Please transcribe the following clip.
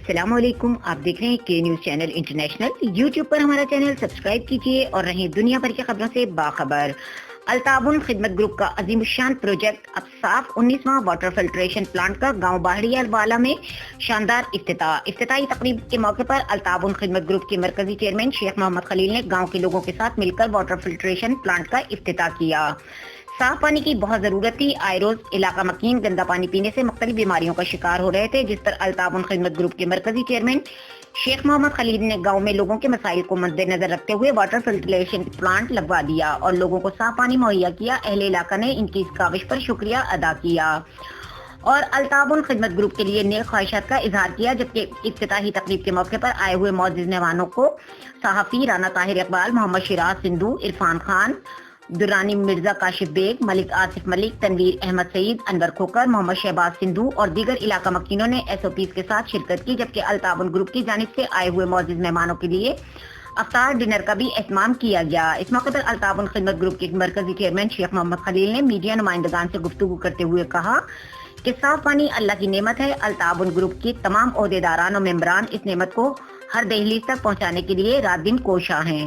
السلام علیکم، آپ دیکھ رہے ہیں کے نیوز چینل انٹرنیشنل۔ یوٹیوب پر ہمارا چینل سبسکرائب کیجئے اور رہیں دنیا بھر کی خبروں سے باخبر۔ التعاون خدمت گروپ کا عظیم الشان پروجیکٹ اب صاف 19واں واٹر فلٹریشن پلانٹ کا گاؤں باہڑیہ والا میں شاندار افتتاحی تقریب کے موقع پر التعاون خدمت گروپ کے مرکزی چیئرمین شیخ محمد خلیل نے گاؤں کے لوگوں کے ساتھ مل کر واٹر فلٹریشن پلانٹ کا افتتاح کیا۔ صاف پانی کی بہت ضرورت تھی۔ آئے روز علاقہ مکین گندا پانی پینے سے مختلف بیماریوں کا شکار ہو رہے تھے، جس پر التعاون خدمت گروپ کے مرکزی چیئرمین شیخ محمد خلیل نے گاؤں میں لوگوں کے مسائل کو مد نظر رکھتے ہوئے واٹر فلٹریشن پلانٹ لگوا دیا اور لوگوں کو صاف پانی مہیا کیا۔ اہل علاقہ نے ان کی اس کاوش پر شکریہ ادا کیا اور التعاون خدمت گروپ کے لیے نیک خواہشات کا اظہار کیا، جبکہ افتتاحی تقریب کے موقع پر آئے ہوئے معزز مہمانوں کو صحافی رانا طاہر اقبال، محمد شیراز سندھو، عرفان خان، درانی مرزا کاشف بیگ، ملک آصف ملک، تنویر احمد سعید، انور کھوکر، محمد شہباز سندھو اور دیگر علاقہ مکینوں نے SOPs کے ساتھ شرکت کی، جبکہ التعاون گروپ کی جانب سے آئے ہوئے معزز مہمانوں کے لیے افطار ڈنر کا بھی اہتمام کیا گیا۔ اس موقع پر التعاون خدمت گروپ کے مرکزی چیئرمین شیخ محمد خلیل نے میڈیا نمائندگان سے گفتگو کرتے ہوئے کہا کہ صاف پانی اللہ کی نعمت ہے۔ التعاون گروپ کے تمام عہدیداران اور ممبران اس نعمت کو ہر دہلیز تک پہنچانے کے لیے رات دن کوشاں ہیں۔